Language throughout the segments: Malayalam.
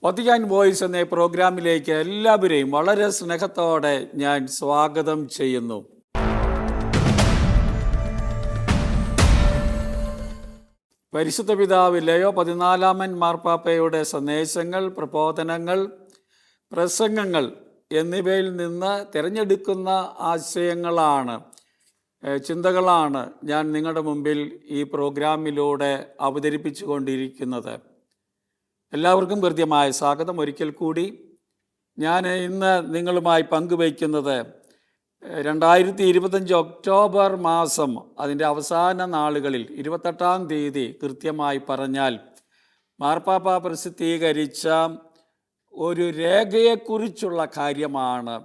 വത്തിക്കാൻ വോയിസ് എന്ന പ്രോഗ്രാമിലേക്ക് എല്ലാവരെയും വളരെ സ്നേഹത്തോടെ ഞാൻ സ്വാഗതം ചെയ്യുന്നു. പരിശുദ്ധ പിതാവ് ലയോ 14 മാർപ്പാപ്പയുടെ സന്ദേശങ്ങൾ, പ്രബോധനങ്ങൾ, പ്രസംഗങ്ങൾ എന്നിവയിൽ നിന്ന് തിരഞ്ഞെടുക്കുന്ന ആശയങ്ങളാണ്, ചിന്തകളാണ് ഞാൻ നിങ്ങളുടെ മുമ്പിൽ ഈ പ്രോഗ്രാമിലൂടെ അവതരിപ്പിച്ചു കൊണ്ടിരിക്കുന്നത്. എല്ലാവർക്കും ഹൃദ്യമായ സ്വാഗതം. ഒരിക്കൽ കൂടി ഞാൻ ഇന്ന് നിങ്ങളുമായി പങ്കുവയ്ക്കുന്നത് 2025 ഒക്ടോബർ മാസം അതിൻ്റെ അവസാന നാളുകളിൽ 28-ാം തീയതി കൃത്യമായി പറഞ്ഞാൽ മാർപ്പാപ്പ പ്രസിദ്ധീകരിച്ച ഒരു രേഖയെക്കുറിച്ചുള്ള കാര്യമാണ്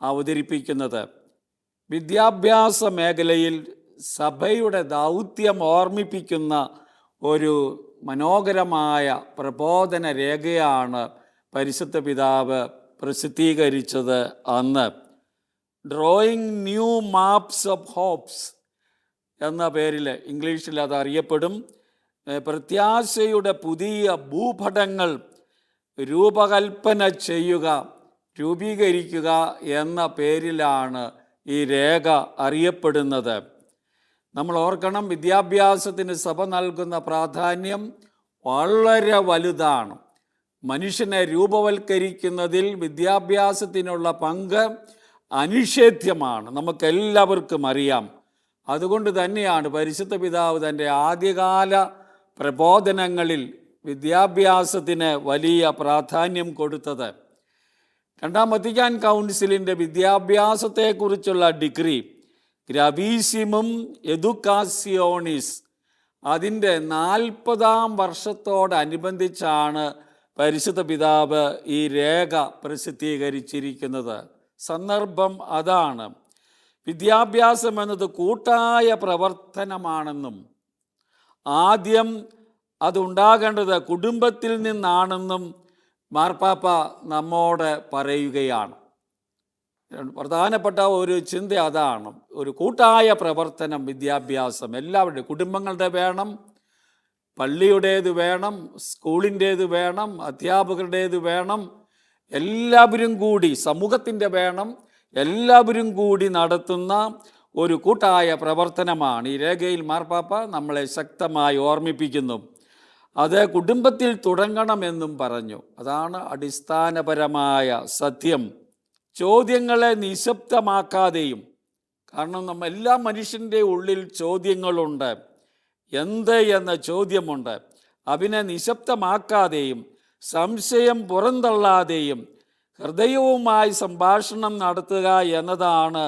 അവതരിപ്പിക്കുന്നത്. വിദ്യാഭ്യാസ മേഖലയിൽ സഭയുടെ ദൗത്യം ഓർമ്മിപ്പിക്കുന്ന ഒരു മനോഹരമായ പ്രബോധന രേഖയാണ് പരിശുദ്ധ പിതാവ് പ്രസിദ്ധീകരിച്ചത്. അന്ന് drawing new maps of hopes എന്ന പേരിൽ ഇംഗ്ലീഷിൽ അത് അറിയപ്പെടും. പ്രത്യാശയുടെ പുതിയ ഭൂപടങ്ങൾ രൂപകൽപ്പന ചെയ്യുക, രൂപീകരിക്കുക എന്ന പേരിലാണ് ഈ രേഖ അറിയപ്പെടുന്നത്. നമ്മൾ ഓർക്കണം, വിദ്യാഭ്യാസത്തിന് സഭ നൽകുന്ന പ്രാധാന്യം വളരെ വലുതാണ്. മനുഷ്യനെ രൂപവൽക്കരിക്കുന്നതിൽ വിദ്യാഭ്യാസത്തിനുള്ള പങ്ക് അനിഷേധ്യമാണ്, നമുക്കെല്ലാവർക്കും അറിയാം. അതുകൊണ്ട് തന്നെയാണ് പരിശുദ്ധ പിതാവ് തൻ്റെ ആദ്യകാല പ്രബോധനങ്ങളിൽ വിദ്യാഭ്യാസത്തിന് വലിയ പ്രാധാന്യം കൊടുത്തത്. രണ്ടാം വത്തിക്കാൻ കൗൺസിലിൻ്റെ വിദ്യാഭ്യാസത്തെക്കുറിച്ചുള്ള ഡിഗ്രി ഗ്രാവീസിമും എഡ്യൂക്കാസിയോണിസ് അതിൻ്റെ 40-ാം വർഷത്തോടനുബന്ധിച്ചാണ് പരിശുദ്ധ പിതാവ് ഈ രേഖ പ്രസിദ്ധീകരിച്ചിരിക്കുന്നത്. സന്ദർഭം അതാണ്. വിദ്യാഭ്യാസം എന്നത് കൂട്ടായ പ്രവർത്തനമാണെന്നും ആദ്യം അതുണ്ടാകേണ്ടത് കുടുംബത്തിൽ നിന്നാണെന്നും മാർപ്പാപ്പ നമ്മോട് പറയുകയാണ്. പ്രധാനപ്പെട്ട ഒരു ചിന്ത അതാണ്. ഒരു കൂട്ടായ പ്രവർത്തനം വിദ്യാഭ്യാസം എല്ലാവരുടെയും, കുടുംബങ്ങളുടെ വേണം, പള്ളിയുടേത് വേണം, സ്കൂളിൻ്റേത് വേണം, അധ്യാപകരുടേത് വേണം, എല്ലാവരും കൂടി സമൂഹത്തിൻ്റെ വേണം, എല്ലാവരും കൂടി നടത്തുന്ന ഒരു കൂട്ടായ പ്രവർത്തനമാണ്. ഈ രേഖയിൽ മാർപ്പാപ്പ നമ്മളെ ശക്തമായി ഓർമ്മിപ്പിക്കുന്നു. അത് കുടുംബത്തിൽ തുടങ്ങണമെന്നും പറഞ്ഞു. അതാണ് അടിസ്ഥാനപരമായ സത്യം. ചോദ്യങ്ങളെ നിശബ്ദമാക്കാതെയും, കാരണം എല്ലാ മനുഷ്യൻ്റെ ഉള്ളിൽ ചോദ്യങ്ങളുണ്ട്, എന്ത് എന്ന ചോദ്യമുണ്ട്, അതിനെ നിശബ്ദമാക്കാതെയും സംശയം പുറന്തള്ളാതെയും ഹൃദയവുമായി സംഭാഷണം നടത്തുക എന്നതാണ്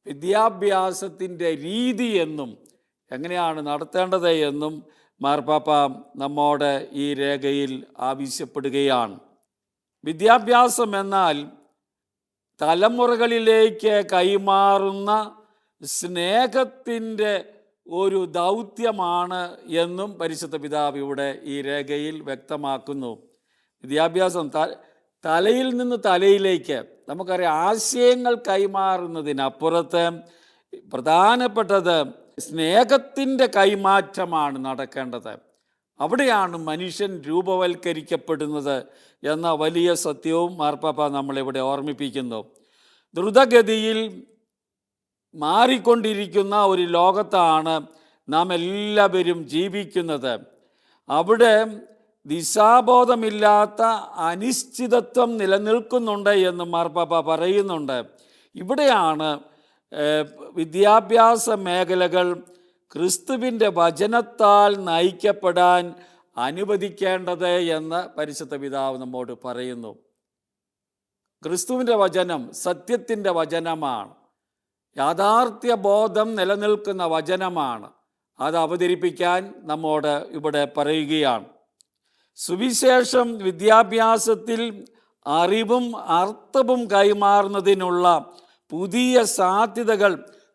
വിദ്യാഭ്യാസത്തിൻ്റെ രീതി എന്നും എങ്ങനെയാണ് നടത്തേണ്ടത് എന്നും മാർപ്പാപ്പ നമ്മോട് ഈ രേഖയിൽ ആവശ്യപ്പെടുകയാണ്. വിദ്യാഭ്യാസം എന്നാൽ തലമുറകളിലേക്ക് കൈമാറുന്ന സ്നേഹത്തിൻ്റെ ഒരു ദൗത്യമാണ് എന്നും പരിശുദ്ധ പിതാവ് ഇവിടെ ഈ രേഖയിൽ വ്യക്തമാക്കുന്നു. വിദ്യാഭ്യാസം തലയിൽ നിന്ന് തലയിലേക്ക്, നമുക്കറിയാം, ആശയങ്ങൾ കൈമാറുന്നതിനപ്പുറത്ത് പ്രധാനപ്പെട്ടത് സ്നേഹത്തിൻ്റെ കൈമാറ്റമാണ് നടക്കേണ്ടത്. അവിടെയാണ് മനുഷ്യൻ രൂപവൽക്കരിക്കപ്പെടുന്നത് എന്ന വലിയ സത്യവും മാർപ്പാപ്പ നമ്മളിവിടെ ഓർമ്മിപ്പിക്കുന്നു. ദ്രുതഗതിയിൽ മാറിക്കൊണ്ടിരിക്കുന്ന ഒരു ലോകത്താണ് നാം എല്ലാവരും ജീവിക്കുന്നത്. അവിടെ ദിശാബോധമില്ലാത്ത അനിശ്ചിതത്വം നിലനിൽക്കുന്നുണ്ട് എന്ന് മാർപ്പാപ്പ പറയുന്നുണ്ട്. ഇവിടെയാണ് വിദ്യാഭ്യാസ മേഖലകൾ ക്രിസ്തുവിൻ്റെ വചനത്താൽ നയിക്കപ്പെടാൻ അനുവദിക്കേണ്ടത് എന്ന് പരിശുദ്ധ പിതാവ് നമ്മോട് പറയുന്നു. ക്രിസ്തുവിൻ്റെ വചനം സത്യത്തിൻ്റെ വചനമാണ്, യാഥാർത്ഥ്യബോധം നിലനിൽക്കുന്ന വചനമാണ്. അത് അവതരിപ്പിക്കാൻ നമ്മോട് ഇവിടെ പറയുകയാണ്. സുവിശേഷം വിദ്യാഭ്യാസത്തിൽ അറിവും അർത്ഥവും കൈമാറുന്നതിനുള്ള പുതിയ സാധ്യതകൾ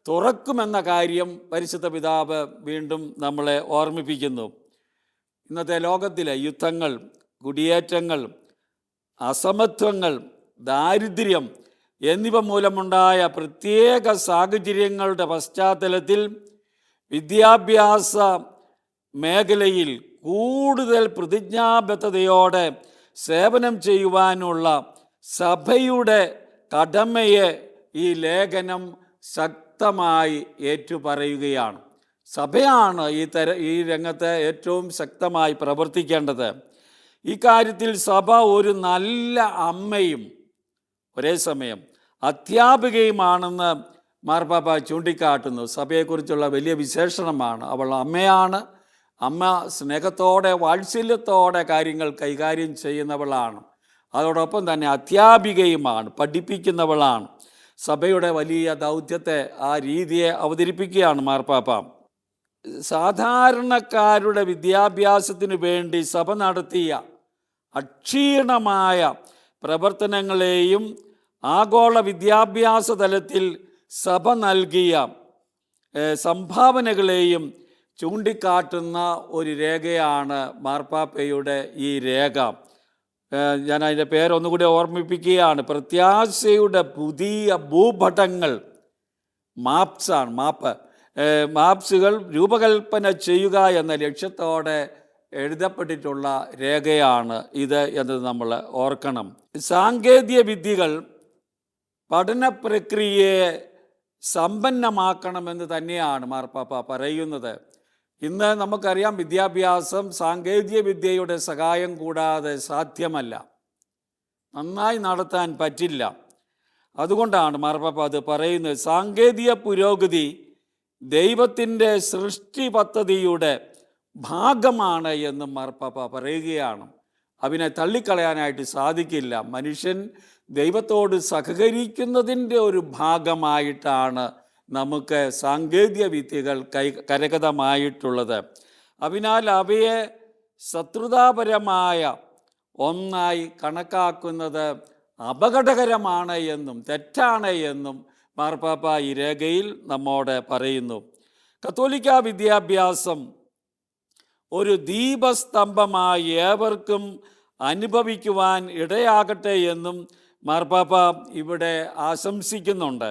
തുറക്കുമെന്ന കാര്യം പരിശുദ്ധ പിതാവ് വീണ്ടും നമ്മളെ ഓർമ്മിപ്പിക്കുന്നു. ഇന്നത്തെ ലോകത്തിലെ യുദ്ധങ്ങൾ, കുടിയേറ്റങ്ങൾ, അസമത്വങ്ങൾ, ദാരിദ്ര്യം എന്നിവ മൂലമുണ്ടായ പ്രത്യേക സാഹചര്യങ്ങളുടെ പശ്ചാത്തലത്തിൽ വിദ്യാഭ്യാസ മേഖലയിൽ കൂടുതൽ പ്രതിജ്ഞാബദ്ധതയോടെ സേവനം ചെയ്യുവാനുള്ള സഭയുടെ കടമയെ ഈ ലേഖനം ശക്തമായി ഏറ്റുപറയുകയാണ്. സഭയാണ് ഈ രംഗത്ത് ഏറ്റവും ശക്തമായി പ്രവർത്തിക്കേണ്ടത്. ഇക്കാര്യത്തിൽ സഭ ഒരു നല്ല അമ്മയും ഒരേ സമയം അധ്യാപികയുമാണെന്ന് മാർപ്പാപ്പ ചൂണ്ടിക്കാട്ടുന്നു. സഭയെക്കുറിച്ചുള്ള വലിയ വിശേഷണമാണ്. അവൾ അമ്മയാണ്. അമ്മ സ്നേഹത്തോടെ വാത്സല്യത്തോടെ കാര്യങ്ങൾ കൈകാര്യം ചെയ്യുന്നവളാണ്. അതോടൊപ്പം തന്നെ അധ്യാപികയുമാണ്, പഠിപ്പിക്കുന്നവളാണ്. സഭയുടെ വലിയ ദൗത്യത്തെ, ആ രീതിയെ അവതരിപ്പിക്കുകയാണ് മാർപ്പാപ്പ. സാധാരണക്കാരുടെ വിദ്യാഭ്യാസത്തിനു വേണ്ടി സഭ നടത്തിയ അക്ഷീണമായ പ്രവർത്തനങ്ങളെയും ആഗോള വിദ്യാഭ്യാസ തലത്തിൽ സഭ നൽകിയ സംഭാവനകളെയും ചൂണ്ടിക്കാട്ടുന്ന ഒരു രേഖയാണ് മാർപ്പാപ്പയുടെ ഈ രേഖ. ഞാൻ അതിൻ്റെ പേരൊന്നുകൂടി ഓർമ്മിപ്പിക്കുകയാണ്. പ്രത്യാശയുടെ പുതിയ ഭൂപടങ്ങൾ, മാപ്സുകൾ രൂപകൽപ്പന ചെയ്യുക എന്ന ലക്ഷ്യത്തോടെ എഴുതപ്പെട്ടിട്ടുള്ള രേഖയാണ് ഇത് എന്നത് നമ്മൾ ഓർക്കണം. സാങ്കേതിക വിദ്യകൾ പഠന പ്രക്രിയയെ സമ്പന്നമാക്കണമെന്ന് തന്നെയാണ് മാർപ്പാപ്പ പറയുന്നത്. ഇന്ന് നമുക്കറിയാം, വിദ്യാഭ്യാസം സാങ്കേതിക വിദ്യയുടെ സഹായം കൂടാതെ സാധ്യമല്ല, നന്നായി നടത്താൻ പറ്റില്ല. അതുകൊണ്ടാണ് മാർപ്പാപ്പ അത് പറയുന്നത്. സാങ്കേതിക പുരോഗതി ദൈവത്തിൻ്റെ സൃഷ്ടി പദ്ധതിയുടെ ഭാഗമാണ് എന്നും മാർപ്പാപ്പ പറയുകയാണ്. അതിനെ തള്ളിക്കളയാനായിട്ട് സാധിക്കില്ല. മനുഷ്യൻ ദൈവത്തോട് സഹകരിക്കുന്നതിൻ്റെ ഒരു ഭാഗമായിട്ടാണ് നമുക്ക് സാങ്കേതിക വിദ്യകൾ കരഗതമായിട്ടുള്ളത്. അതിനാൽ അവയെ ശത്രുതാപരമായ ഒന്നായി കണക്കാക്കുന്നത് അപകടകരമാണ് എന്നും തെറ്റാണ് എന്നും മാർപ്പാപ്പ ഈ രേഖയിൽ നമ്മോട് പറയുന്നു. കത്തോലിക്ക വിദ്യാഭ്യാസം ഒരു ദീപസ്തംഭമായി ഏവർക്കും അനുഭവിക്കുവാൻ ഇടയാകട്ടെ എന്നും മാർപ്പാപ്പ ഇവിടെ ആശംസിക്കുന്നുണ്ട്.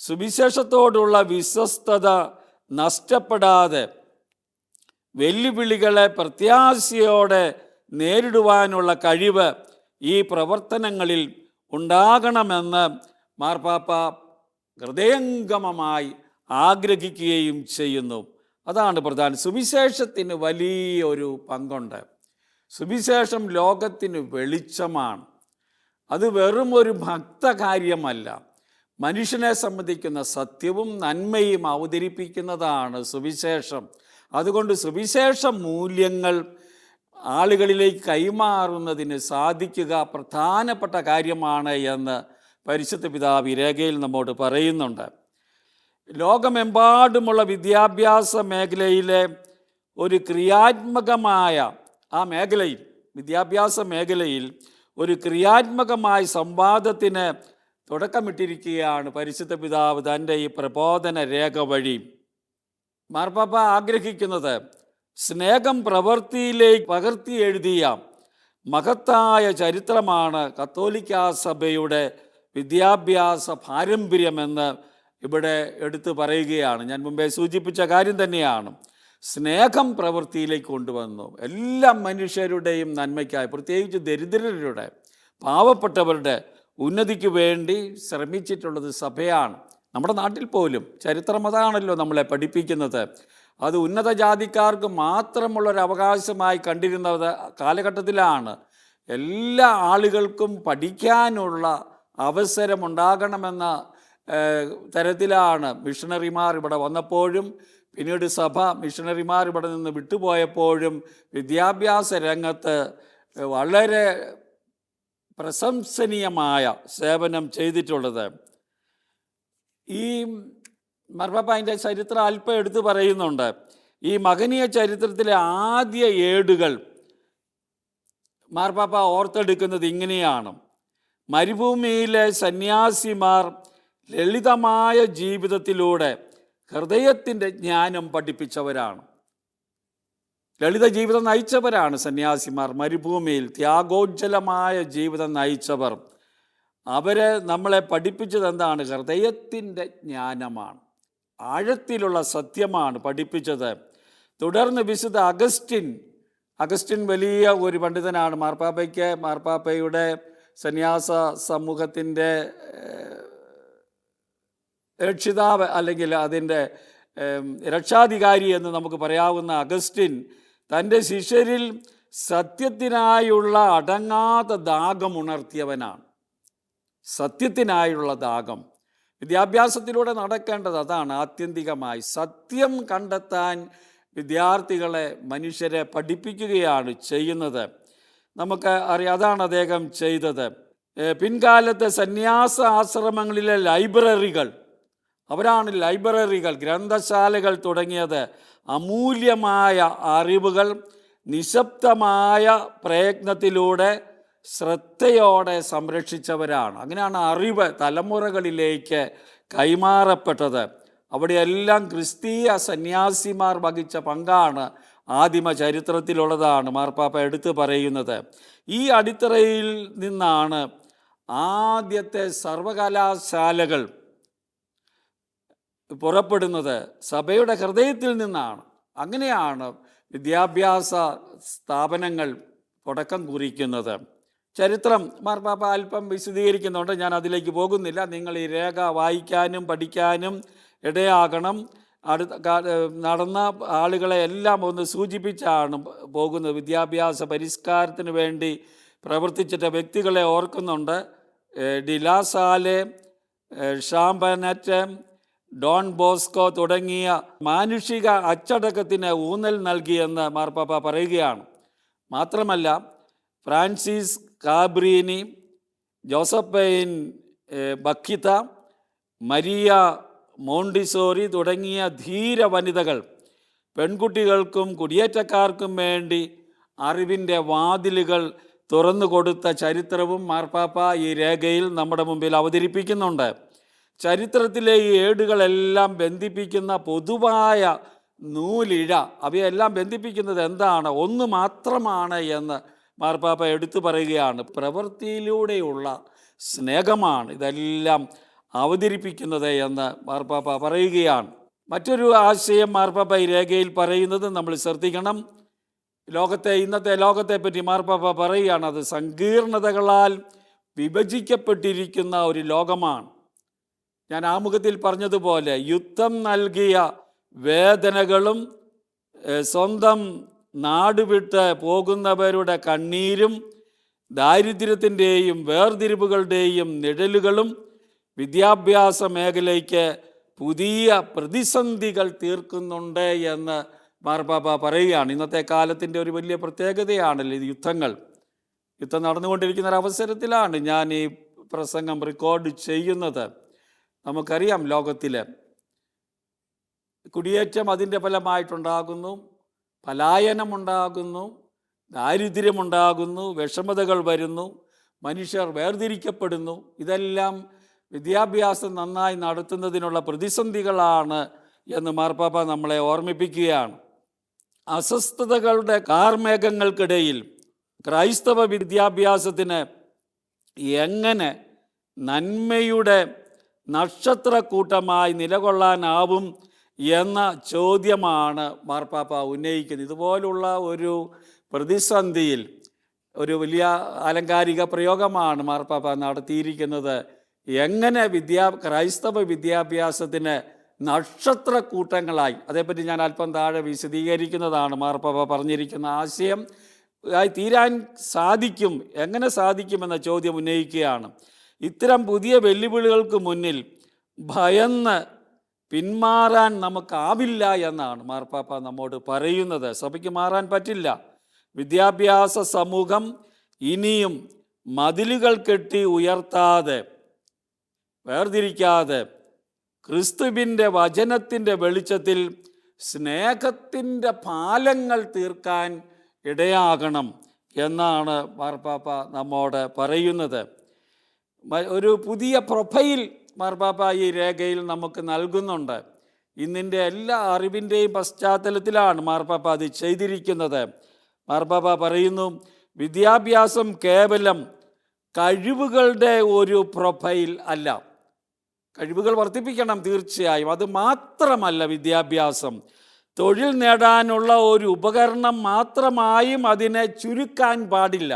സുവിശേഷത്തോടുള്ള വിശ്വസ്തത നഷ്ടപ്പെടാതെ വെല്ലുവിളികളെ പ്രത്യാശയോടെ നേരിടുവാനുള്ള കഴിവ് ഈ പ്രവർത്തനങ്ങളിൽ ഉണ്ടാകണമെന്ന് മാർപ്പാപ്പ ഹൃദയംഗമമായി ആഗ്രഹിക്കുകയും ചെയ്യുന്നു. അതാണ് പ്രധാനം. സുവിശേഷത്തിന് വലിയൊരു പങ്കുണ്ട്. സുവിശേഷം ലോകത്തിന് വെളിച്ചമാണ്. അത് വെറും ഒരു ഭക്തകാര്യമല്ല, മനുഷ്യനെ സംബന്ധിക്കുന്ന സത്യവും നന്മയും അവതരിപ്പിക്കുന്നതാണ് സുവിശേഷം. അതുകൊണ്ട് സുവിശേഷ മൂല്യങ്ങൾ ആളുകളിലേക്ക് കൈമാറുന്നതിന് സാധിക്കുക പ്രധാനപ്പെട്ട കാര്യമാണ് എന്ന് പരിശുദ്ധ പിതാവ് രേഖയിൽ നമ്മോട് പറയുന്നുണ്ട്. ലോകമെമ്പാടുമുള്ള വിദ്യാഭ്യാസ മേഖലയിലെ ഒരു ക്രിയാത്മകമായ വിദ്യാഭ്യാസ മേഖലയിൽ ഒരു ക്രിയാത്മകമായ സംവാദത്തിന് തുടക്കമിട്ടിരിക്കുകയാണ് പരിശുദ്ധ പിതാവ് തൻ്റെ ഈ പ്രബോധന രേഖ വഴി. മാർപ്പാപ്പ ആഗ്രഹിക്കുന്നത് സ്നേഹം പ്രവൃത്തിയിലേക്ക് പകർത്തി എഴുതിയ മഹത്തായ ചരിത്രമാണ് കത്തോലിക്കാ സഭയുടെ വിദ്യാഭ്യാസ പാരമ്പര്യമെന്ന് ഇവിടെ എടുത്തു പറയുകയാണ്. ഞാൻ മുമ്പേ സൂചിപ്പിച്ച കാര്യം തന്നെയാണ്. സ്നേഹം പ്രവൃത്തിയിലേക്ക് കൊണ്ടുവന്നു. എല്ലാ മനുഷ്യരുടെയും നന്മയ്ക്കായി, പ്രത്യേകിച്ച് ദരിദ്രരുടെ, പാവപ്പെട്ടവരുടെ ഉന്നതിക്ക് വേണ്ടി ശ്രമിച്ചിട്ടുള്ളത് സഭയാണ്. നമ്മുടെ നാട്ടിൽ പോലും ചരിത്രം അതാണല്ലോ നമ്മളെ പഠിപ്പിക്കുന്നത്. അത് ഉന്നത ജാതിക്കാർക്ക് മാത്രമുള്ളൊരവകാശമായി കണ്ടിരുന്നത് കാലഘട്ടത്തിലാണ് എല്ലാ ആളുകൾക്കും പഠിക്കാനുള്ള അവസരമുണ്ടാകണമെന്ന തരത്തിലാണ് മിഷണറിമാർ ഇവിടെ വന്നപ്പോഴും പിന്നീട് സഭ മിഷണറിമാർ ഇവിടെ നിന്ന് വിട്ടുപോയപ്പോഴും വിദ്യാഭ്യാസ രംഗത്ത് വളരെ പ്രശംസനീയമായ സേവനം ചെയ്തിട്ടുള്ളത്. ഈ മാർപ്പാപ്പ അതിൻ്റെ ചരിത്രം അല്പം എടുത്തു പറയുന്നുണ്ട്. ഈ മഹനീയ ചരിത്രത്തിലെ ആദ്യ ഏടുകൾ മാർപ്പാപ്പ ഓർത്തെടുക്കുന്നത് ഇങ്ങനെയാണ്. മരുഭൂമിയിലെ സന്യാസിമാർ ലളിതമായ ജീവിതത്തിലൂടെ ഹൃദയത്തിൻ്റെ ജ്ഞാനം പഠിപ്പിച്ചവരാണ്. ലളിത ജീവിതം നയിച്ചവരാണ് സന്യാസിമാർ. മരുഭൂമിയിൽ ത്യാഗോജ്ജലമായ ജീവിതം നയിച്ചവർ. അവരെ നമ്മളെ പഠിപ്പിച്ചത് എന്താണ്? ഹൃദയത്തിൻ്റെ ജ്ഞാനമാണ്, ആഴത്തിലുള്ള സത്യമാണ് പഠിപ്പിച്ചത്. തുടർന്ന് വിശുദ്ധ അഗസ്റ്റിൻ അഗസ്റ്റിൻ വലിയ ഒരു പണ്ഡിതനാണ്. മാർപ്പാപ്പയുടെ സന്യാസ സമൂഹത്തിൻ്റെ രക്ഷിതാവ് അല്ലെങ്കിൽ അതിൻ്റെ രക്ഷാധികാരി എന്ന് നമുക്ക് പറയാവുന്ന അഗസ്റ്റിൻ തൻ്റെ ശിഷ്യരിൽ സത്യത്തിനായുള്ള അടങ്ങാത്ത ദാഹം ഉണർത്തിയവനാണ്. സത്യത്തിനായുള്ള ദാഹം വിദ്യാഭ്യാസത്തിലൂടെ നടക്കേണ്ടത് അതാണ്. ആത്യന്തികമായി സത്യം കണ്ടെത്താൻ വിദ്യാർത്ഥികളെ, മനുഷ്യരെ പഠിപ്പിക്കുകയാണ് ചെയ്യുന്നത്. നമുക്ക് അറിയാം, അതാണ് അദ്ദേഹം ചെയ്തത്. പിൻകാലത്തെ സന്യാസ ആശ്രമങ്ങളിലെ അവരാണ് ലൈബ്രറികൾ, ഗ്രന്ഥശാലകൾ തുടങ്ങിയത്. അമൂല്യമായ അറിവുകൾ നിശബ്ദമായ പ്രയത്നത്തിലൂടെ ശ്രദ്ധയോടെ സംരക്ഷിച്ചവരാണ്. അങ്ങനെയാണ് അറിവ് തലമുറകളിലേക്ക് കൈമാറപ്പെട്ടത്. അവിടെയെല്ലാം ക്രിസ്തീയ സന്യാസിമാർ വഹിച്ച പങ്കാണ് ആദിമ ചരിത്രത്തിലുള്ളതാണ് മാർപ്പാപ്പ എടുത്തു പറയുന്നത്. ഈ അടിത്തറയിൽ നിന്നാണ് ആദ്യത്തെ സർവകലാശാലകൾ പുറപ്പെടുന്നത്. സഭയുടെ ഹൃദയത്തിൽ നിന്നാണ്. അങ്ങനെയാണ് വിദ്യാഭ്യാസ സ്ഥാപനങ്ങൾ തുടക്കം കുറിക്കുന്നത്. ചരിത്രം മാർപ്പാപ്പ അല്പം വിശദീകരിക്കുന്നുണ്ട്, ഞാൻ അതിലേക്ക് പോകുന്നില്ല. നിങ്ങൾ ഈ രേഖ വായിക്കാനും പഠിക്കാനും ഇടയാകണം. നടന്ന ആളുകളെ എല്ലാം ഒന്ന് സൂചിപ്പിച്ചാണ് പോകുന്നത്. വിദ്യാഭ്യാസ പരിഷ്കാരത്തിന് വേണ്ടി പ്രവർത്തിച്ചിട്ട വ്യക്തികളെ ഓർക്കുന്നുണ്ട്. ഡിലാസാലെ, ഷാംബനറ്റ്, ഡോൺ ബോസ്കോ തുടങ്ങിയ മാനുഷിക അച്ചടക്കത്തിന് ഊന്നൽ നൽകിയെന്ന് മാർപ്പാപ്പ പറയുകയാണ്. മാത്രമല്ല ഫ്രാൻസിസ് കാബ്രീനി, ജോസഫൈൻ ബക്കിത്ത, മരിയ മോണ്ടിസോറി തുടങ്ങിയ ധീര വനിതകൾ പെൺകുട്ടികൾക്കും കുടിയേറ്റക്കാർക്കും വേണ്ടി അറിവിൻ്റെ വാതിലുകൾ തുറന്നു കൊടുത്ത ചരിത്രവും മാർപ്പാപ്പ ഈ രേഖയിൽ നമ്മുടെ മുമ്പിൽ അവതരിപ്പിക്കുന്നുണ്ട്. ചരിത്രത്തിലെ ഈ ഏടുകളെല്ലാം ബന്ധിപ്പിക്കുന്ന പൊതുവായ നൂലിഴ, അവയെല്ലാം ബന്ധിപ്പിക്കുന്നത് എന്താണ്? ഒന്ന് മാത്രമാണ് എന്ന് മാർപ്പാപ്പ എടുത്തു പറയുകയാണ്. പ്രവൃത്തിയിലൂടെയുള്ള സ്നേഹമാണ് ഇതെല്ലാം അവതരിപ്പിക്കുന്നത് എന്ന് മാർപ്പാപ്പ പറയുകയാണ്. മറ്റൊരു ആശയം മാർപ്പാപ്പ ഈ രേഖയിൽ പറയുന്നത് നമ്മൾ ശ്രദ്ധിക്കണം. ഇന്നത്തെ ലോകത്തെപ്പറ്റി മാർപ്പാപ്പ പറയുകയാണ്, അത് സങ്കീർണതകളാൽ വിഭജിക്കപ്പെട്ടിരിക്കുന്ന ഒരു ലോകമാണ്. ഞാൻ ആമുഖത്തിൽ പറഞ്ഞതുപോലെ യുദ്ധം നൽകിയ വേദനകളും സ്വന്തം നാട് വിട്ട് പോകുന്നവരുടെ കണ്ണീരും ദാരിദ്ര്യത്തിൻ്റെയും വേർതിരിവുകളുടെയും നിഴലുകളും വിദ്യാഭ്യാസ മേഖലയ്ക്ക് പുതിയ പ്രതിസന്ധികൾ തീർക്കുന്നുണ്ട് എന്ന് മാർപ്പാപ്പ പറയുകയാണ്. ഇന്നത്തെ കാലത്തിൻ്റെ ഒരു വലിയ പ്രത്യേകതയാണല്ലോ ഇത് യുദ്ധം നടന്നുകൊണ്ടിരിക്കുന്ന ഒരു അവസരത്തിലാണ് ഞാൻ ഈ പ്രസംഗം റെക്കോർഡ് ചെയ്യുന്നത്. നമുക്കറിയാം, ലോകത്തിൽ കുടിയേറ്റം അതിൻ്റെ ഫലമായിട്ടുണ്ടാകുന്നു, പലായനമുണ്ടാകുന്നു, ദാരിദ്ര്യമുണ്ടാകുന്നു, വിഷമതകൾ വരുന്നു, മനുഷ്യർ വേർതിരിക്കപ്പെടുന്നു. ഇതെല്ലാം വിദ്യാഭ്യാസം നന്നായി നടത്തുന്നതിനുള്ള പ്രതിസന്ധികളാണ് എന്ന് മാർപ്പാപ്പ നമ്മളെ ഓർമ്മിപ്പിക്കുകയാണ്. അസ്വസ്ഥതകളുടെ കാർമേഘങ്ങൾക്കിടയിൽ ക്രൈസ്തവ വിദ്യാഭ്യാസത്തിന് എങ്ങനെ നന്മയുടെ നക്ഷത്രക്കൂട്ടമായി നിലകൊള്ളാനാവും എന്ന ചോദ്യമാണ് മാർപ്പാപ്പ ഉന്നയിക്കുന്നത്. ഇതുപോലുള്ള ഒരു പ്രതിസന്ധിയിൽ ഒരു വലിയ ആലങ്കാരിക പ്രയോഗമാണ് മാർപ്പാപ്പ നടത്തിയിരിക്കുന്നത്. എങ്ങനെ ക്രൈസ്തവ വിദ്യാഭ്യാസത്തിന് നക്ഷത്രക്കൂട്ടങ്ങളായി, അതേപ്പറ്റി ഞാൻ അല്പം താഴെ വിശദീകരിക്കുന്നതാണ്. മാർപ്പാപ്പ പറഞ്ഞിരിക്കുന്ന ആശയം തീരാൻ സാധിക്കും, എങ്ങനെ സാധിക്കുമെന്ന ചോദ്യം ഉന്നയിക്കുകയാണ്. ഇത്തരം പുതിയ വെല്ലുവിളികൾക്ക് മുന്നിൽ ഭയന്ന് പിന്മാറാൻ നമുക്കാവില്ല എന്നാണ് മാർപ്പാപ്പ നമ്മോട് പറയുന്നത്. സഭയ്ക്ക് മാറാൻ പറ്റില്ല. വിദ്യാഭ്യാസ സമൂഹം ഇനിയും മതിലുകൾ കെട്ടി ഉയർത്താതെ, വേർതിരിക്കാതെ ക്രിസ്തുവിൻ്റെ വചനത്തിൻ്റെ വെളിച്ചത്തിൽ സ്നേഹത്തിൻ്റെ പാലങ്ങൾ തീർക്കാൻ ഇടയാകണം എന്നാണ് മാർപ്പാപ്പ നമ്മോട് പറയുന്നത്. ഒരു പുതിയ പ്രൊഫൈൽ മാർപ്പാപ്പ ഈ രേഖയിൽ നമുക്ക് നൽകുന്നുണ്ട്. ഇന്നിൻ്റെ എല്ലാ അറിവിൻ്റെയും പശ്ചാത്തലത്തിലാണ് മാർപ്പാപ്പ അത് ചെയ്തിരിക്കുന്നത്. മാർപ്പാപ്പ പറയുന്നു, വിദ്യാഭ്യാസം കേവലം കഴിവുകളുടെ ഒരു പ്രൊഫൈൽ അല്ല. കഴിവുകൾ വർദ്ധിപ്പിക്കണം തീർച്ചയായും, അത് മാത്രമല്ല വിദ്യാഭ്യാസം. തൊഴിൽ നേടാനുള്ള ഒരു ഉപകരണം മാത്രമായും അതിനെ ചുരുക്കാൻ പാടില്ല.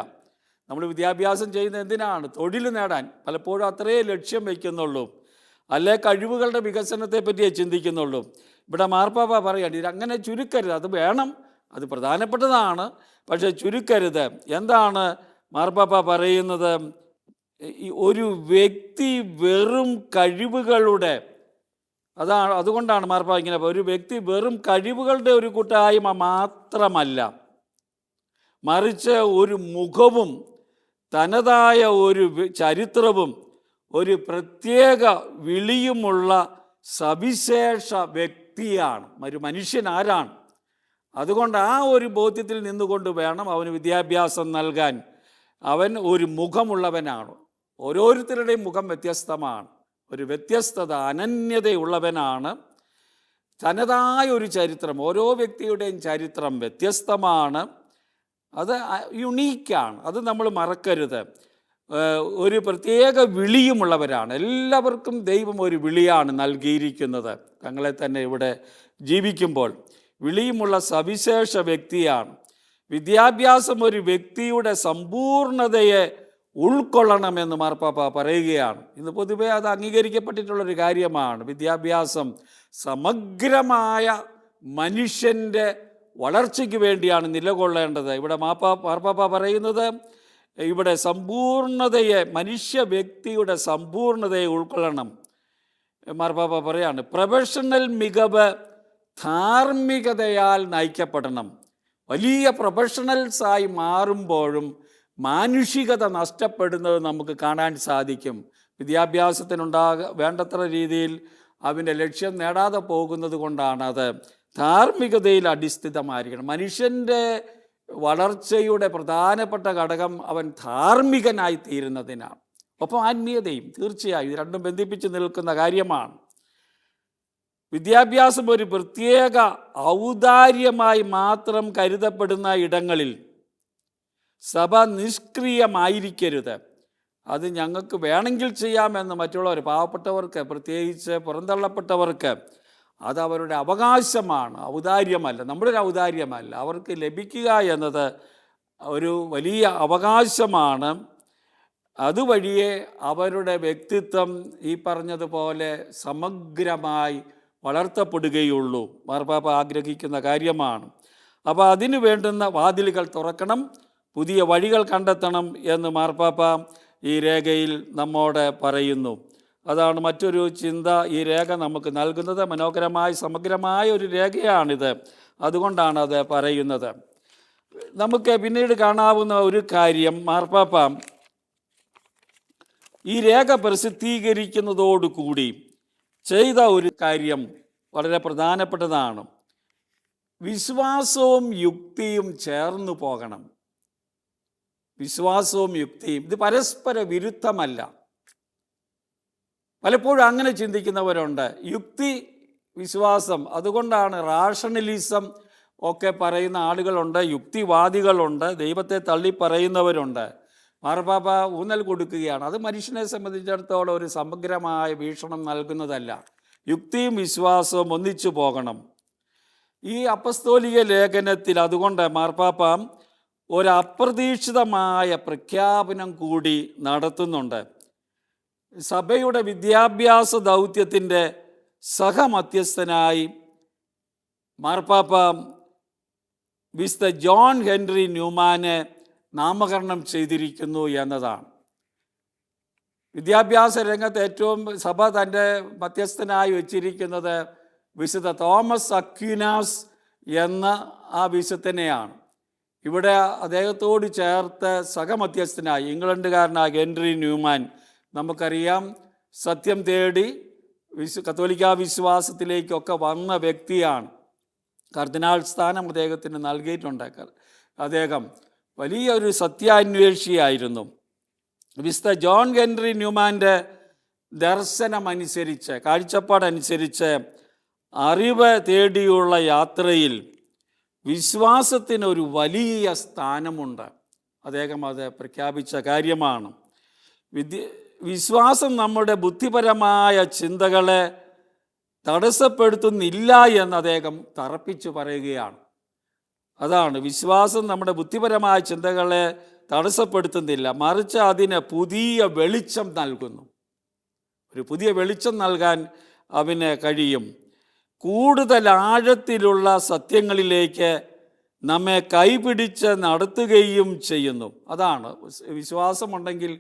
നമ്മൾ വിദ്യാഭ്യാസം ചെയ്യുന്നത് എന്തിനാണ്? തൊഴിൽ നേടാൻ. പലപ്പോഴും അത്രയേ ലക്ഷ്യം വയ്ക്കുന്നുള്ളൂ, അല്ലെ കഴിവുകളുടെ വികസനത്തെ പറ്റിയേ ചിന്തിക്കുന്നുള്ളൂ. ഇവിടെ മാർപ്പാപ്പ പറയുകയാണ്, ഇതങ്ങനെ ചുരുക്കരുത്, അത് വേണം, അത് പ്രധാനപ്പെട്ടതാണ്, പക്ഷേ ചുരുക്കരുത്. എന്താണ് മാർപ്പാപ്പ പറയുന്നത്? ഒരു വ്യക്തി വെറും കഴിവുകളുടെ, അതുകൊണ്ടാണ് മാർപ്പാപ്പ ഇങ്ങനെ, ഒരു വ്യക്തി വെറും കഴിവുകളുടെ ഒരു കൂട്ടായ്മ മാത്രമല്ല, മറിച്ച് ഒരു മുഖവും തനതായ ഒരു ചരിത്രവും ഒരു പ്രത്യേക വിളിയുമുള്ള സവിശേഷ വ്യക്തിയാണ് ഒരു മനുഷ്യൻ. ആരാണ്? അതുകൊണ്ട് ആ ഒരു ബോധ്യത്തിൽ നിന്നുകൊണ്ട് വേണം അവന് വിദ്യാഭ്യാസം നൽകാൻ. അവൻ ഒരു മുഖമുള്ളവനാണ്. ഓരോരുത്തരുടെയും മുഖം വ്യത്യസ്തമാണ്, ഒരു വ്യത്യസ്തത, അനന്യതയുള്ളവനാണ്. തനതായ ഒരു ചരിത്രം, ഓരോ വ്യക്തിയുടെയും ചരിത്രം വ്യത്യസ്തമാണ്, അത് യുണീക്കാണ്, അത് നമ്മൾ മറക്കരുത്. ഒരു പ്രത്യേക വിളിയുമുള്ളവരാണ്. എല്ലാവർക്കും ദൈവം ഒരു വിളിയാണ് നൽകിയിരിക്കുന്നത്. തങ്ങളെ തന്നെ ഇവിടെ ജീവിക്കുമ്പോൾ വിളിയുമുള്ള സവിശേഷ വ്യക്തിയാണ്. വിദ്യാഭ്യാസം ഒരു വ്യക്തിയുടെ സമ്പൂർണതയെ ഉൾക്കൊള്ളണമെന്ന് മാർപ്പാപ്പ പറയുകയാണ്. ഇന്ന് പൊതുവെ അത് അംഗീകരിക്കപ്പെട്ടിട്ടുള്ളൊരു കാര്യമാണ്. വിദ്യാഭ്യാസം സമഗ്രമായ മനുഷ്യൻ്റെ വളർച്ചയ്ക്ക് വേണ്ടിയാണ് നിലകൊള്ളേണ്ടത്. ഇവിടെ മാർപ്പാപ്പ പറയുന്നത്, ഇവിടെ സമ്പൂർണതയെ, മനുഷ്യ വ്യക്തിയുടെ സമ്പൂർണതയെ ഉൾക്കൊള്ളണം. മാർപ്പാപ്പ പറയാണ്, പ്രൊഫഷണൽ മികവ് ധാർമ്മികതയാൽ നയിക്കപ്പെടണം. വലിയ പ്രൊഫഷണൽസായി മാറുമ്പോഴും മാനുഷികത നഷ്ടപ്പെടുന്നത് നമുക്ക് കാണാൻ സാധിക്കും. വേണ്ടത്ര രീതിയിൽ അവൻ്റെ ലക്ഷ്യം നേടാതെ പോകുന്നത് കൊണ്ടാണ്. അത് ധാർമ്മികതയിൽ അടിസ്ഥിതമായിരിക്കണം. മനുഷ്യൻ്റെ വളർച്ചയുടെ പ്രധാനപ്പെട്ട ഘടകം അവൻ ധാർമ്മികനായി തീരുന്നതിനാണ്. ഒപ്പം ആത്മീയതയും തീർച്ചയായും ഇത് രണ്ടും ബന്ധിപ്പിച്ച് നിൽക്കുന്ന കാര്യമാണ്. വിദ്യാഭ്യാസം ഒരു പ്രത്യേക ഔദാര്യമായി മാത്രം കരുതപ്പെടുന്ന ഇടങ്ങളിൽ സഭ നിഷ്ക്രിയമായിരിക്കരുത്. അത് ഞങ്ങൾക്ക് വേണമെങ്കിൽ ചെയ്യാമെന്ന് മറ്റുള്ളവർ, പാവപ്പെട്ടവർക്ക്, പ്രത്യേകിച്ച് പുറന്തള്ളപ്പെട്ടവർക്ക് അത് അവരുടെ അവകാശമാണ്, ഔദാര്യമല്ല, നമ്മുടെ ഒരു ഔദാര്യമല്ല. അവർക്ക് ലഭിക്കുക എന്നത് ഒരു വലിയ അവകാശമാണ്. അതുവഴിയേ അവരുടെ വ്യക്തിത്വം ഈ പറഞ്ഞതുപോലെ സമഗ്രമായി വളർത്തപ്പെടുകയുള്ളൂ. മാർപ്പാപ്പ ആഗ്രഹിക്കുന്ന കാര്യമാണ്. അപ്പോൾ അതിനു വേണ്ടുന്ന വാതിലുകൾ തുറക്കണം, പുതിയ വഴികൾ കണ്ടെത്തണം എന്ന് മാർപ്പാപ്പ ഈ രേഖയിൽ നമ്മോട് പറയുന്നു. അതാണ് മറ്റൊരു ചിന്ത ഈ രേഖ നമുക്ക് നൽകുന്നത്. മനോഹരമായ സമഗ്രമായ ഒരു രേഖയാണിത്, അതുകൊണ്ടാണ് അത് പറയുന്നത്. നമുക്ക് പിന്നീട് കാണാവുന്ന ഒരു കാര്യം, മാർപ്പാപ്പ ഈ രേഖ പ്രസിദ്ധീകരിക്കുന്നതോടുകൂടി ചെയ്ത ഒരു കാര്യം വളരെ പ്രധാനപ്പെട്ടതാണ്. വിശ്വാസവും യുക്തിയും ചേർന്നു പോകണം. വിശ്വാസവും യുക്തിയും ഇത് പരസ്പര വിരുദ്ധമല്ല. പലപ്പോഴും അങ്ങനെ ചിന്തിക്കുന്നവരുണ്ട്. യുക്തി, വിശ്വാസം, അതുകൊണ്ടാണ് റാഷണലിസം ഒക്കെ പറയുന്ന ആളുകളുണ്ട്, യുക്തിവാദികളുണ്ട്, ദൈവത്തെ തള്ളി പറയുന്നവരുണ്ട്. മാർപ്പാപ്പ ഊന്നൽ കൊടുക്കുകയാണ്, അത് മനുഷ്യനെ സംബന്ധിച്ചിടത്തോളം ഒരു സമഗ്രമായ വീക്ഷണം നൽകുന്നതല്ല. യുക്തിയും വിശ്വാസവും ഒന്നിച്ചു പോകണം. ഈ അപ്പസ്തോലിക ലേഖനത്തിൽ അതുകൊണ്ട് മാർപ്പാപ്പ ഒരു അപ്രതീക്ഷിതമായ പ്രഖ്യാപനം കൂടി നടത്തുന്നുണ്ട്. സഭയുടെ വിദ്യാഭ്യാസ ദൗത്യത്തിൻ്റെ സഹമധ്യസ്ഥനായി മാർപ്പാപ്പ വിശുദ്ധ ജോൺ ഹെൻറി ന്യൂമാനെ നാമകരണം ചെയ്തിരിക്കുന്നു എന്നതാണ്. വിദ്യാഭ്യാസ രംഗത്ത് ഏറ്റവും സഭ തൻ്റെ മധ്യസ്ഥനായി വച്ചിരിക്കുന്നത് വിശുദ്ധ തോമസ് അക്വിനാസ് എന്ന ആ വിശുദ്ധനെയാണ്. ഇവിടെ അദ്ദേഹത്തോട് ചേർത്ത് സഹമധ്യസ്ഥനായി ഇംഗ്ലണ്ടുകാരനായ ഹെൻറി ന്യൂമാൻ, നമുക്കറിയാം, സത്യം തേടി കത്തോലിക്കാ വിശ്വാസത്തിലേക്കൊക്കെ വന്ന വ്യക്തിയാണ്. കർദിനാൾ സ്ഥാനം അദ്ദേഹത്തിന് നൽകിയിട്ടുണ്ട്. അദ്ദേഹം വലിയൊരു സത്യാന്വേഷിയായിരുന്നു. വിശുദ്ധ ജോൺ ഹെൻറി ന്യൂമാൻ്റെ ദർശനമനുസരിച്ച്, കാഴ്ചപ്പാടനുസരിച്ച് അറിവ് തേടിയുള്ള യാത്രയിൽ വിശ്വാസത്തിനൊരു വലിയ സ്ഥാനമുണ്ട്. അദ്ദേഹം അത് പ്രഖ്യാപിച്ച കാര്യമാണ്. വിശ്വാസം നമ്മുടെ ബുദ്ധിപരമായ ചിന്തകളെ തടസ്സപ്പെടുത്തുന്നില്ല എന്ന് അദ്ദേഹം തറപ്പിച്ചു പറയുകയാണ്. അതാണ് വിശ്വാസം. നമ്മുടെ ബുദ്ധിപരമായ ചിന്തകളെ തടസ്സപ്പെടുത്തുന്നില്ല, മറിച്ച് അതിന് പുതിയ വെളിച്ചം നൽകുന്നു. ഒരു പുതിയ വെളിച്ചം നൽകാൻ അവന് കഴിയും. കൂടുതൽ ആഴത്തിലുള്ള സത്യങ്ങളിലേക്ക് നമ്മെ കൈപിടിച്ച് നടത്തുകയും ചെയ്യുന്നു. അതാണ് വിശ്വാസമുണ്ടെങ്കിൽ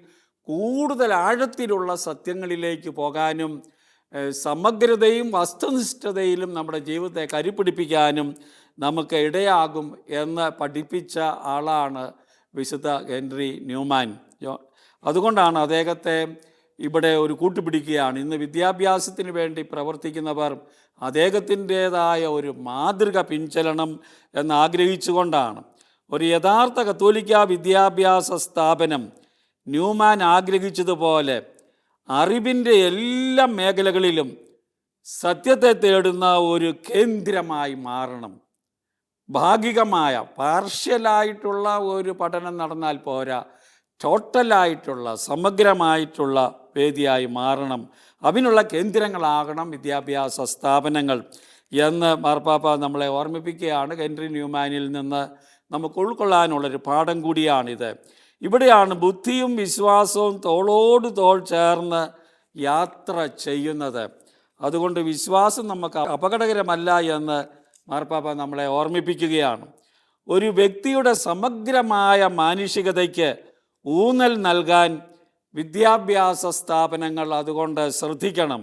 കൂടുതൽ ആഴത്തിലുള്ള സത്യങ്ങളിലേക്ക് പോകാനും സമഗ്രതയും വസ്തുനിഷ്ഠതയിലും നമ്മുടെ ജീവിതത്തെ കരുപിടിപ്പിക്കാനും നമുക്ക് ഇടയാകും എന്ന് പഠിപ്പിച്ച ആളാണ് വിശുദ്ധ ഹെൻറി ന്യൂമാൻ. അതുകൊണ്ടാണ് അദ്ദേഹത്തെ ഇവിടെ ഒരു കൂട്ടുപിടിക്കുകയാണ്. ഇന്ന് വിദ്യാഭ്യാസത്തിന് വേണ്ടി പ്രവർത്തിക്കുന്നവർ അദ്ദേഹത്തിൻ്റേതായ ഒരു മാതൃക പിൻചലനം എന്നാഗ്രഹിച്ചുകൊണ്ടാണ്. ഒരു യഥാർത്ഥ കത്തോലിക്ക വിദ്യാഭ്യാസ സ്ഥാപനം ന്യൂമാൻ ആഗ്രഹിച്ചതുപോലെ അറിവിൻ്റെ എല്ലാ മേഖലകളിലും സത്യത്തെ തേടുന്ന ഒരു കേന്ദ്രമായി മാറണം. ഭാഗികമായ പാർഷ്യലായിട്ടുള്ള ഒരു പഠനം നടന്നാൽ പോരാ, ടോട്ടലായിട്ടുള്ള സമഗ്രമായിട്ടുള്ള വേദിയായി മാറണം. അതിനുള്ള കേന്ദ്രങ്ങളാകണം വിദ്യാഭ്യാസ സ്ഥാപനങ്ങൾ എന്ന് മാർപ്പാപ്പ നമ്മളെ ഓർമ്മിപ്പിക്കുകയാണ്. ഹെൻറി ന്യൂമാനിൽ നിന്ന് നമുക്ക് ഉൾക്കൊള്ളാനുള്ളൊരു പാഠം കൂടിയാണിത്. ഇവിടെയാണ് ബുദ്ധിയും വിശ്വാസവും തോളോട് തോൾ ചേർന്ന് യാത്ര ചെയ്യുന്നത്. അതുകൊണ്ട് വിശ്വാസം നമുക്ക് അപകടകരമല്ല എന്ന് മാർപ്പാപ്പ നമ്മളെ ഓർമ്മിപ്പിക്കുകയാണ്. ഒരു വ്യക്തിയുടെ സമഗ്രമായ മാനുഷികതയ്ക്ക് ഊന്നൽ നൽകാൻ വിദ്യാഭ്യാസ സ്ഥാപനങ്ങൾ അതുകൊണ്ട് ശ്രദ്ധിക്കണം.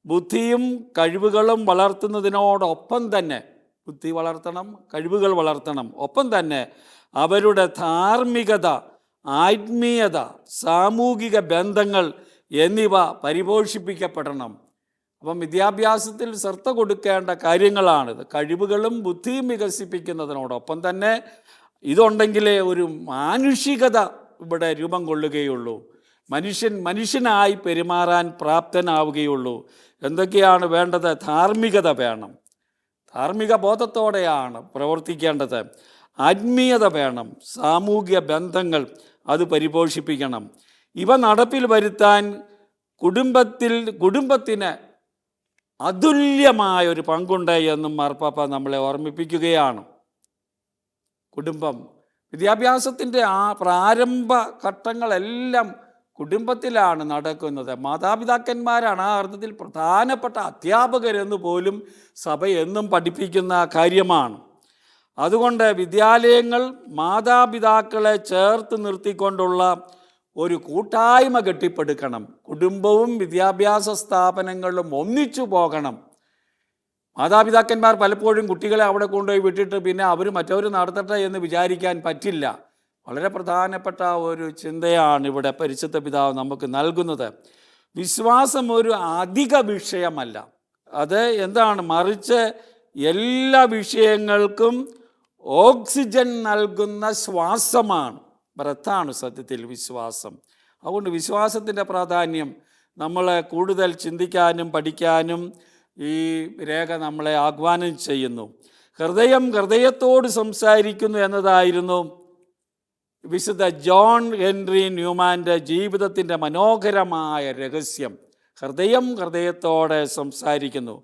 ബുദ്ധിയും കഴിവുകളും വളർത്തുന്നതിനോടൊപ്പം തന്നെ ബുദ്ധി വളർത്തണം, കഴിവുകൾ വളർത്തണം, ഒപ്പം തന്നെ അവരുടെ ധാർമ്മികത, ആത്മീയത, സാമൂഹിക ബന്ധങ്ങൾ എന്നിവ പരിപോഷിപ്പിക്കപ്പെടണം. അപ്പം വിദ്യാഭ്യാസത്തിൽ ശ്രദ്ധ കൊടുക്കേണ്ട കാര്യങ്ങളാണിത്. കഴിവുകളും ബുദ്ധിയും വികസിപ്പിക്കുന്നതിനോടൊപ്പം തന്നെ ഇതുണ്ടെങ്കിലേ ഒരു മാനുഷികത ഇവിടെ രൂപം കൊള്ളുകയുള്ളൂ. മനുഷ്യനായി പെരുമാറാൻ പ്രാപ്തനാവുകയുള്ളൂ. എന്തൊക്കെയാണ് വേണ്ടത്? ധാർമ്മികത വേണം, ധാർമ്മിക ബോധത്തോടെയാണ് പ്രവർത്തിക്കേണ്ടത്. ആത്മീയത വേണം, സാമൂഹിക ബന്ധങ്ങൾ അത് പരിപോഷിപ്പിക്കണം. ഇവ നടപ്പിൽ വരുത്താൻ കുടുംബത്തിന് അതുല്യമായ ഒരു പങ്കുണ്ട് എന്നും മാർപ്പാപ്പ നമ്മളെ ഓർമ്മിപ്പിക്കുകയാണ്. കുടുംബം വിദ്യാഭ്യാസത്തിൻ്റെ ആ പ്രാരംഭ ഘട്ടങ്ങളെല്ലാം കുടുംബത്തിലാണ് നടക്കുന്നത്. മാതാപിതാക്കന്മാരാണ് ആ അർത്ഥത്തിൽ പ്രധാനപ്പെട്ട അധ്യാപകരെന്ന് പോലും സഭ എന്നും പഠിപ്പിക്കുന്ന കാര്യമാണ്. അതുകൊണ്ട് വിദ്യാലയങ്ങൾ മാതാപിതാക്കളെ ചേർത്ത് നിർത്തിക്കൊണ്ടുള്ള ഒരു കൂട്ടായ്മ കെട്ടിപ്പടുക്കണം. കുടുംബവും വിദ്യാഭ്യാസ സ്ഥാപനങ്ങളും ഒന്നിച്ചു പോകണം. മാതാപിതാക്കന്മാർ പലപ്പോഴും കുട്ടികളെ അവിടെ കൊണ്ടുപോയി വിട്ടിട്ട് പിന്നെ അവർ മറ്റവർ നടത്തട്ടെ എന്ന് വിചാരിക്കാൻ പറ്റില്ല. വളരെ പ്രധാനപ്പെട്ട ഒരു ചിന്തയാണ് ഇവിടെ പരിശുദ്ധ പിതാവ് നമുക്ക് നൽകുന്നത്. വിശ്വാസം ഒരു അധിക വിഷയമല്ല, അത് എന്താണ്, മറിച്ച് എല്ലാ വിഷയങ്ങൾക്കും ഓക്സിജൻ നൽകുന്ന ശ്വാസമാണ്, ബ്രത്താണ് സത്യത്തിൽ വിശ്വാസം. അതുകൊണ്ട് വിശ്വാസത്തിൻ്റെ പ്രാധാന്യം നമ്മളെ കൂടുതൽ ചിന്തിക്കാനും പഠിക്കാനും ഈ രേഖ നമ്മളെ ആഹ്വാനം ചെയ്യുന്നു. ഹൃദയത്തോട് സംസാരിക്കുന്നു എന്നതായിരുന്നു വിശുദ്ധ ജോൺ ഹെൻറി ന്യൂമാൻ്റെ ജീവിതത്തിൻ്റെ മനോഹരമായ രഹസ്യം. ഹൃദയത്തോടെ സംസാരിക്കുന്നു.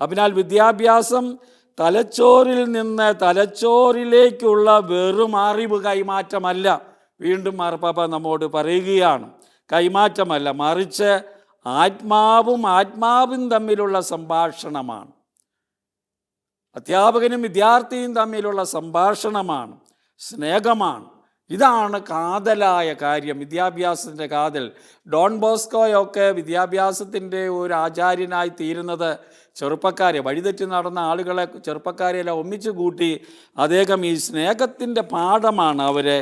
അതിനാൽ വിദ്യാഭ്യാസം തലച്ചോറിൽ നിന്ന് തലച്ചോറിലേക്കുള്ള വെറും അറിവ് കൈമാറ്റമല്ല. വീണ്ടും മാർപ്പാപ്പ നമ്മോട് പറയുകയാണ്, കൈമാറ്റമല്ല, മറിച്ച് ആത്മാവും തമ്മിലുള്ള സംഭാഷണമാണ്. അധ്യാപകനും വിദ്യാർത്ഥിയും തമ്മിലുള്ള സംഭാഷണമാണ്, സ്നേഹമാണ്. ഇതാണ് കാതലായ കാര്യം, വിദ്യാഭ്യാസത്തിൻ്റെ കാതൽ. ഡോൺ ബോസ്കോയൊക്കെ വിദ്യാഭ്യാസത്തിൻ്റെ ഒരു ആചാര്യനായി തീരുന്നത് ചെറുപ്പക്കാരെ, വഴിതെറ്റി നടന്ന ആളുകളെ, ചെറുപ്പക്കാരെയെല്ലാം ഒന്നിച്ചു കൂട്ടി അദ്ദേഹം ഈ സ്നേഹത്തിൻ്റെ പാഠമാണ് അവരെ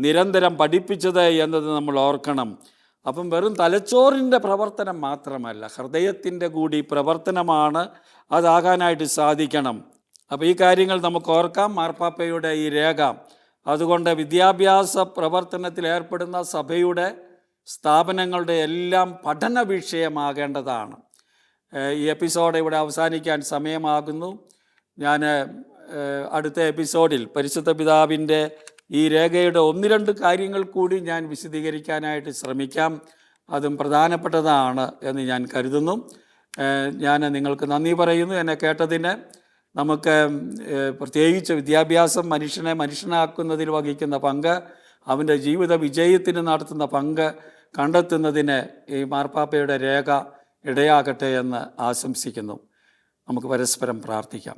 നിരന്തരം പഠിപ്പിച്ചത് എന്നത് നമ്മൾ ഓർക്കണം. അപ്പം വെറും തലച്ചോറിൻ്റെ പ്രവർത്തനം മാത്രമല്ല, ഹൃദയത്തിൻ്റെ കൂടി പ്രവർത്തനമാണ് അതാകാനായിട്ട് സാധിക്കണം. അപ്പോൾ ഈ കാര്യങ്ങൾ നമുക്ക് ഓർക്കാം, മാർപ്പാപ്പയുടെ ഈ രേഖ. അതുകൊണ്ട് വിദ്യാഭ്യാസ പ്രവർത്തനത്തിൽ ഏർപ്പെടുന്ന സഭയുടെ സ്ഥാപനങ്ങളുടെ എല്ലാം പഠന വിഷയമാകേണ്ടതാണ്. ഈ എപ്പിസോഡ് ഇവിടെ അവസാനിക്കാൻ സമയമാകുന്നു. ഞാൻ അടുത്ത എപ്പിസോഡിൽ പരിശുദ്ധ പിതാവിൻ്റെ ഈ രേഖയുടെ 1-2 കാര്യങ്ങൾ കൂടി ഞാൻ വിശദീകരിക്കാനായിട്ട് ശ്രമിക്കാം. അതും പ്രധാനപ്പെട്ടതാണ് എന്ന് ഞാൻ കരുതുന്നു. ഞാൻ നിങ്ങൾക്ക് നന്ദി പറയുന്നു എന്നെ കേട്ടതിന്. നമുക്ക് പ്രത്യേകിച്ച് വിദ്യാഭ്യാസം മനുഷ്യനെ മനുഷ്യനാക്കുന്നതിൽ വഹിക്കുന്ന പങ്ക്, അവൻ്റെ ജീവിത വിജയത്തിന് നടത്തുന്ന പങ്ക് കണ്ടെത്തുന്നതിന് ഈ മാർപ്പാപ്പയുടെ രേഖ ഇടയാകട്ടെ എന്ന് ആശംസിക്കുന്നു. നമുക്ക് പരസ്പരം പ്രാർത്ഥിക്കാം.